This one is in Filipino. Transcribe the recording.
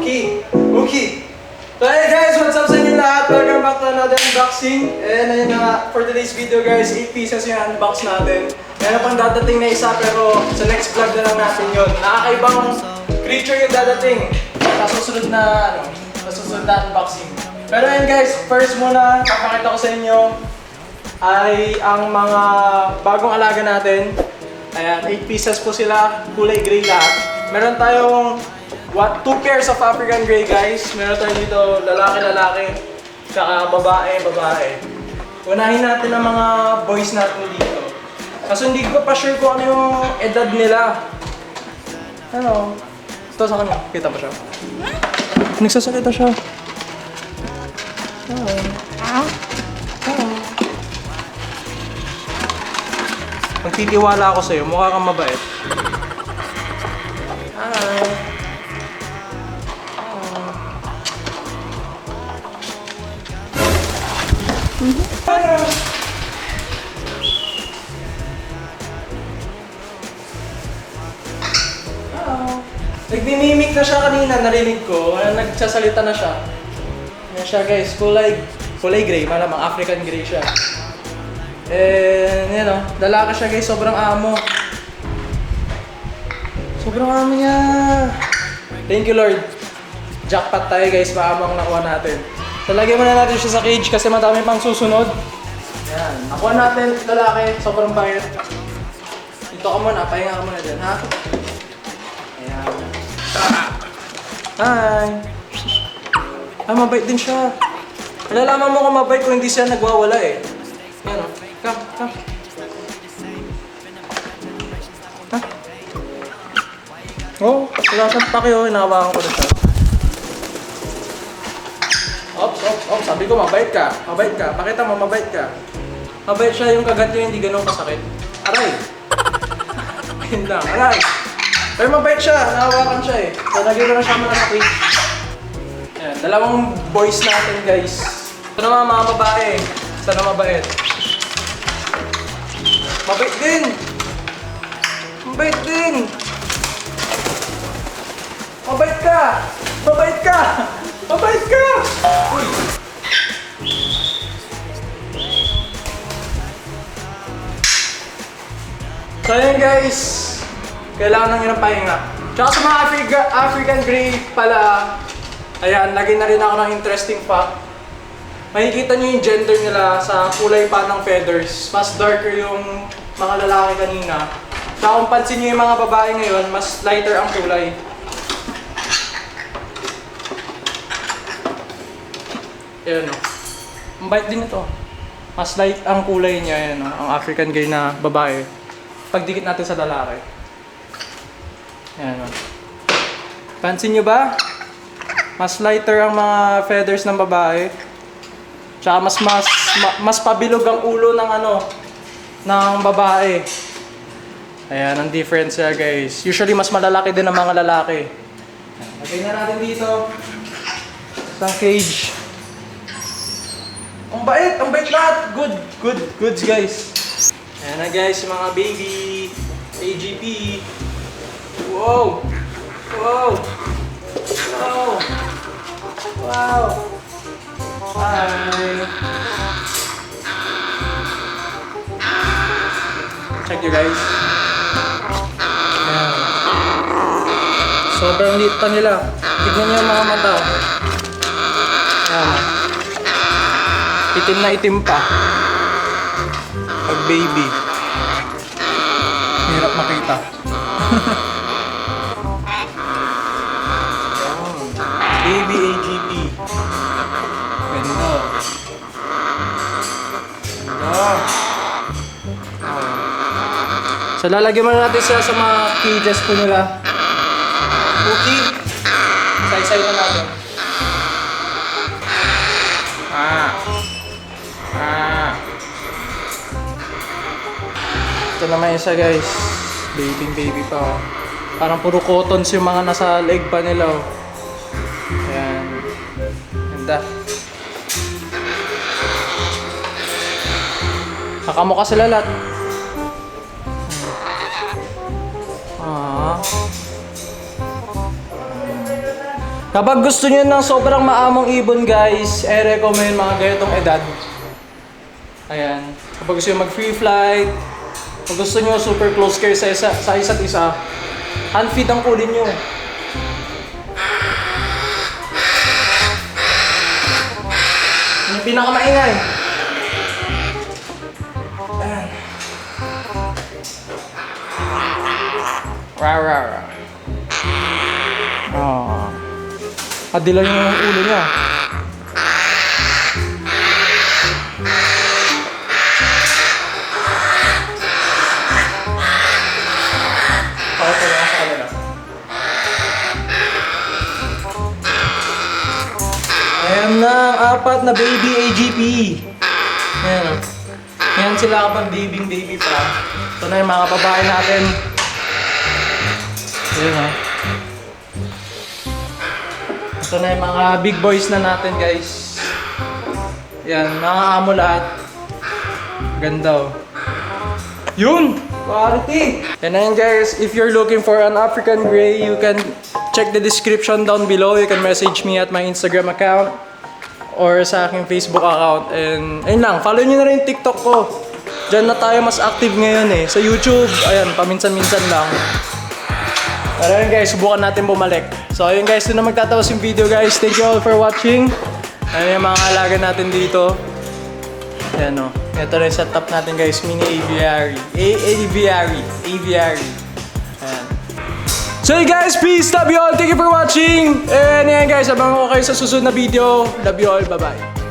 Okay. So hey guys, what's up sa inyo lahat? Welcome back to another unboxing. And ayun na nga, for today's video guys, 8 pieces yung unbox natin. Meron pang dadating na isa pero sa next vlog na lang natin yun. Nakakaibang creature yung dadating sa susunod na unboxing. Pero ayun guys, first muna, papakita ko sa inyo ay ang mga bagong alaga natin. Ayan, 8 pieces po sila, kulay gray lahat. Meron tayong 2 pairs of African Grey guys. Meron tayo dito lalaki, tsaka babae. Unahin natin ang mga boys natin dito. Kasi hindi ko pa sure kung ano yung edad nila. Ano? Ito sa kanya. Kita ba siya? Nagsasalita siya. Magtitiwala ako sa'yo. Mukha kang mabait. Nagmimimik na siya kanina, narinig ko. Nagsasalita na siya. Yan siya guys, kulay gray, malamang African Grey siya. And yan o, lalaki siya guys, sobrang amo. Sobrang amo niya. Thank you Lord. Jackpot tayo guys, maamo ang nakuha natin. So lagyan muna natin siya sa cage kasi madami pang susunod. Yan, nakuha natin lalaki, sobrang bayad. Dito ka muna, pahinga ka muna dyan ha. Ayan. Hi! Ay, mabait din siya. Malalaman mo kung mabait kung hindi siya nagwawala eh. Yan o. Come. Ha? Oh, wala siyang pake oh. Hinahawakan ko na siya. Ops. Sabi ko mabait ka. Pakita mo, mabait ka. Mabait siya yung kagat niya, hindi ganun kasakit. Aray! Ayun lang, aray! Pero mabait siya, nahawakan siya eh. So, naging na siya muna sa cage. Ayan, dalawang boys natin guys. Ito naman mga babae. Sana mabait. Mabait din! Mabait ka! Uy! So yun guys, kailangan nyo ng pahinga. Tsaka sa mga African Grey pala, ayan, lagyan na rin ako ng interesting fact. Makikita nyo yung gender nila sa kulay pa ng feathers. Mas darker yung mga lalaki kanina. Tsaka kung pansin nyo yung mga babae ngayon, mas lighter ang kulay. Ayan o. Ang bait din ito. Mas light ang kulay niya, ayan o. Ang African Grey na babae. Pagdikit natin sa lalaki. Ayan o. Pansin nyo ba? Mas lighter ang mga feathers ng babae. Tsaka mas pabilog ang ulo ng ng babae. Ayan ang difference niya guys. Usually mas malalaki din ang mga lalaki. Lagay na natin dito. Sa cage. Ang bait lahat. Goods guys. Ayan na guys, yung mga baby. AGP. Wow. Hi. Check you guys. Ayan. Sobrang liit pa nila. Tignan niyo yung mga mata. Ayan. Itim na itim pa. Pag baby. Hirap makita. Baby AGP. Ganda. So lalagyan muna natin siya sa mga cages po nila. Okay. Say na natin. Ito naman isa guys. Baby pa oh. Parang puro cottons yung mga nasa leg pa nila oh. Ayan. Ganda. Kakamukha sila lahat. Kapag gusto nyo ng sobrang maamong ibon guys, recommend mga ganitong edad. Ayan. Kapag gusto nyo mag free flight, kung gusto nyo super close kayo sa isa't isa, hand feed ang kunin nyo. Yung pinakamaingay. Ayan. Rar rar rar. Oh. Kadilan yung ulo niya. Pakita lang sa kanila. Ayan na ang apat na baby AGP. Ayan o. Ayan sila kapag baby pa. Ito na yung mga babae natin. Ayan o. Ito na yung mga big boys na natin guys. Yan, nakakaamo lahat. Ganda oh. Yun! Quality! Yan na yun guys. If you're looking for an African Grey, you can check the description down below. You can message me at my Instagram account or sa aking Facebook account. And ayun lang, follow nyo na rin yung TikTok ko. Diyan na tayo mas active ngayon eh. Sa YouTube, ayan, paminsan-minsan lang. Pero yun guys, subukan natin bumalik. So ayun guys, doon na magtatawas yung video guys. Thank you all for watching. Ayan yung mga alaga natin dito. Ayan o. Ito na yung setup natin guys. Mini aviary. Aviary. Ayan. So hey guys, peace. Love you all. Thank you for watching. And ayan guys, abangan ko kayo sa susunod na video. Love you all. Bye-bye.